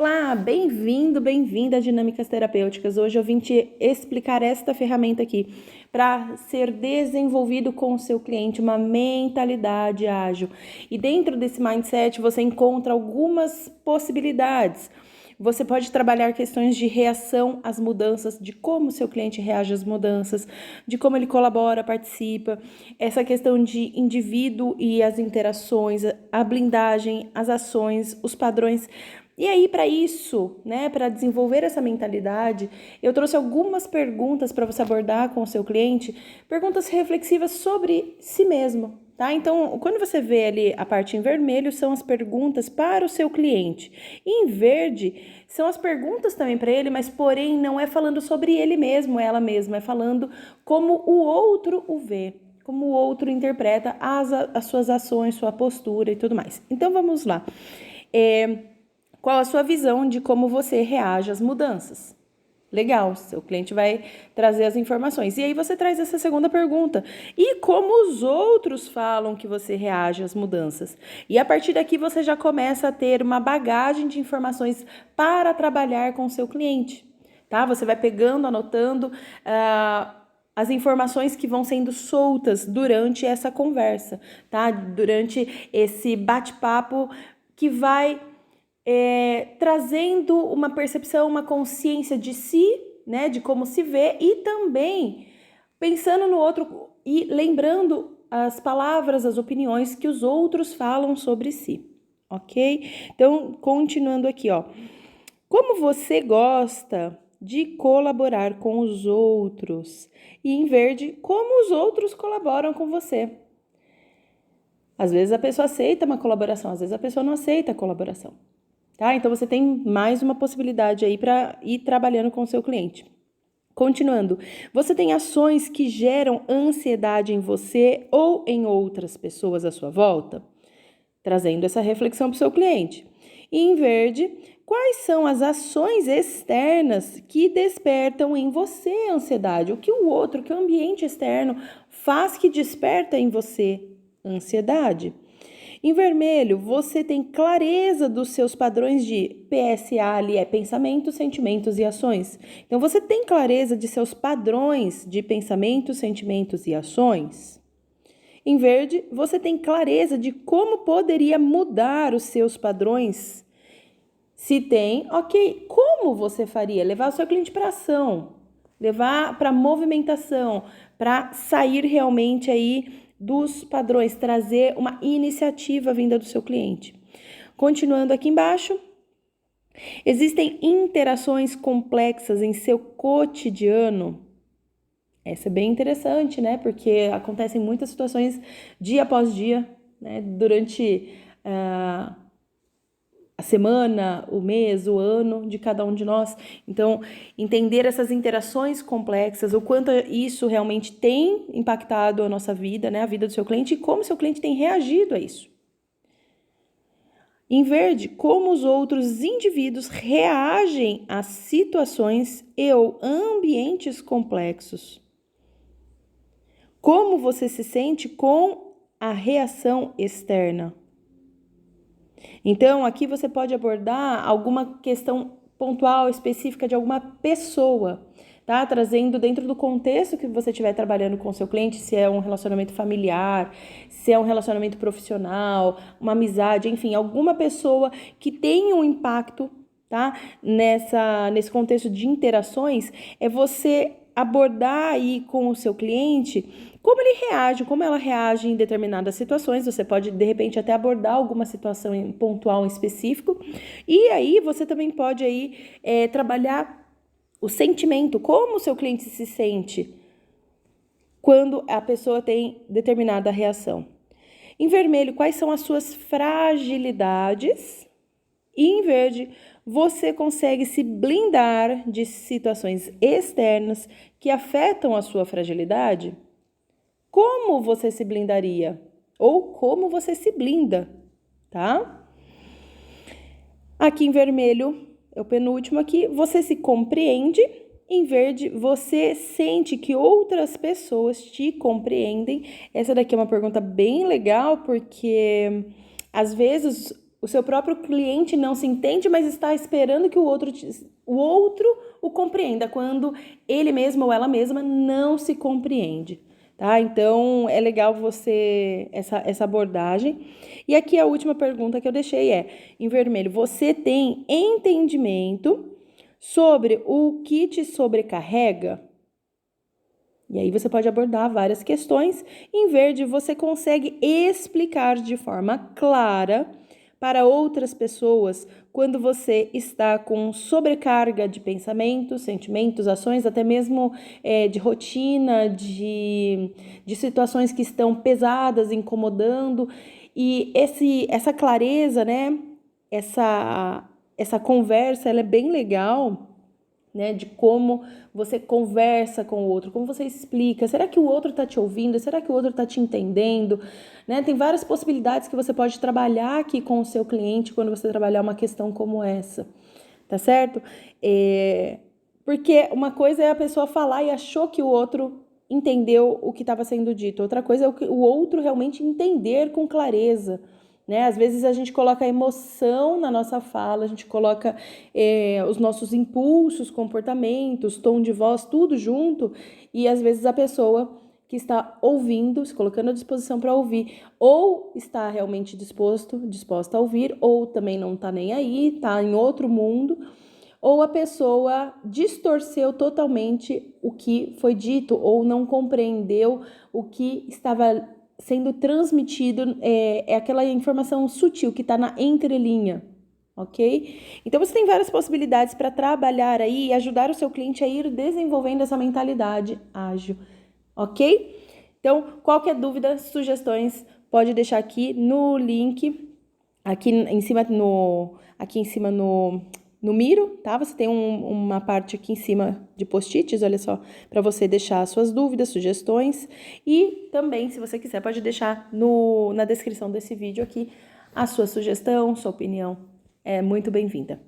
Olá, bem-vindo, bem-vinda a Dinâmicas Terapêuticas. Hoje eu vim te explicar esta ferramenta aqui para ser desenvolvido com o seu cliente uma mentalidade ágil. E dentro desse mindset você encontra algumas possibilidades. Você pode trabalhar questões de reação às mudanças, de como o seu cliente reage às mudanças, de como ele colabora, participa, essa questão de indivíduo e as interações, a blindagem, as ações, os padrões. E aí, para isso, para desenvolver essa mentalidade, eu trouxe algumas perguntas para você abordar com o seu cliente, perguntas reflexivas sobre si mesmo, tá? Então, quando você vê ali a parte em vermelho, são as perguntas para o seu cliente. E em verde, são as perguntas também para ele, mas porém não é falando sobre ele mesmo, ela mesma, é falando como o outro o vê, como o outro interpreta as suas ações, sua postura e tudo mais. Então, vamos lá. Qual a sua visão de como você reage às mudanças? Legal, seu cliente vai trazer as informações. E aí você traz essa segunda pergunta. E como os outros falam que você reage às mudanças? E a partir daqui você já começa a ter uma bagagem de informações para trabalhar com o seu cliente, tá? Você vai pegando, anotando as informações que vão sendo soltas durante essa conversa, tá? Durante esse bate-papo que vai trazendo uma percepção, uma consciência de si, né, de como se vê, e também pensando no outro e lembrando as palavras, as opiniões que os outros falam sobre si, ok? Então, continuando aqui, ó. Como você gosta de colaborar com os outros? E em verde, como os outros colaboram com você? Às vezes a pessoa aceita uma colaboração, às vezes a pessoa não aceita a colaboração. Tá? Então, você tem mais uma possibilidade aí para ir trabalhando com o seu cliente. Continuando, você tem ações que geram ansiedade em você ou em outras pessoas à sua volta? Trazendo essa reflexão para o seu cliente. E em verde, quais são as ações externas que despertam em você ansiedade? O que o outro, o que o ambiente externo faz que desperta em você ansiedade? Em vermelho, você tem clareza dos seus padrões de PSA, ali é pensamentos, sentimentos e ações. Então, você tem clareza de seus padrões de pensamentos, sentimentos e ações? Em verde, você tem clareza de como poderia mudar os seus padrões? Se tem, ok, como você faria? Levar o seu cliente para ação, levar para movimentação, para sair realmente aí dos padrões, trazer uma iniciativa vinda do seu cliente. Continuando aqui embaixo, existem interações complexas em seu cotidiano? Essa é bem interessante, né? Porque acontecem muitas situações dia após dia, né? Durante a semana, o mês, o ano de cada um de nós. Então, entender essas interações complexas, o quanto isso realmente tem impactado a nossa vida, né, a vida do seu cliente, e como o seu cliente tem reagido a isso. Em verde, como os outros indivíduos reagem a situações e ou ambientes complexos. Como você se sente com a reação externa? Então, aqui você pode abordar alguma questão pontual, específica de alguma pessoa, tá? Trazendo dentro do contexto que você estiver trabalhando com o seu cliente, se é um relacionamento familiar, se é um relacionamento profissional, uma amizade, enfim, alguma pessoa que tenha um impacto, tá? Nesse contexto de interações, é você abordar aí com o seu cliente como ele reage, como ela reage em determinadas situações. Você pode, de repente, até abordar alguma situação pontual em específico. E aí, você também pode aí, trabalhar o sentimento, como o seu cliente se sente quando a pessoa tem determinada reação. Em vermelho, quais são as suas fragilidades? E em verde, você consegue se blindar de situações externas que afetam a sua fragilidade? Como você se blindaria? Ou como você se blinda, tá? Aqui em vermelho, é o penúltimo aqui, você se compreende. Em verde, você sente que outras pessoas te compreendem. Essa daqui é uma pergunta bem legal, porque às vezes O seu próprio cliente não se entende, mas está esperando que o outro o compreenda, quando ele mesmo ou ela mesma não se compreende, tá? Então, é legal essa abordagem. E aqui a última pergunta que eu deixei em vermelho, você tem entendimento sobre o que te sobrecarrega? E aí você pode abordar várias questões. Em verde, você consegue explicar de forma clara para outras pessoas quando você está com sobrecarga de pensamentos, sentimentos, ações, até mesmo de rotina, de situações que estão pesadas, incomodando. E essa clareza, né? Essa conversa, ela é bem legal, né, de como você conversa com o outro, como você explica, será que o outro está te ouvindo, será que o outro está te entendendo, né? Tem várias possibilidades que você pode trabalhar aqui com o seu cliente quando você trabalhar uma questão como essa, tá certo? Porque uma coisa é a pessoa falar e achou que o outro entendeu o que estava sendo dito, outra coisa é o outro realmente entender com clareza, né? Às vezes a gente coloca emoção na nossa fala, a gente coloca os nossos impulsos, comportamentos, tom de voz, tudo junto, e às vezes a pessoa que está ouvindo, se colocando à disposição para ouvir, ou está realmente disposta a ouvir, ou também não está nem aí, está em outro mundo, ou a pessoa distorceu totalmente o que foi dito, ou não compreendeu o que estava sendo transmitido, é aquela informação sutil que está na entrelinha, ok? Então você tem várias possibilidades para trabalhar aí e ajudar o seu cliente a ir desenvolvendo essa mentalidade ágil, ok? Então, qualquer dúvida, sugestões, pode deixar aqui no link, aqui em cima no Miro, tá? Você tem uma parte aqui em cima de post-its, olha só, para você deixar suas dúvidas, sugestões. E também, se você quiser, pode deixar na descrição desse vídeo aqui a sua sugestão, sua opinião. É muito bem-vinda.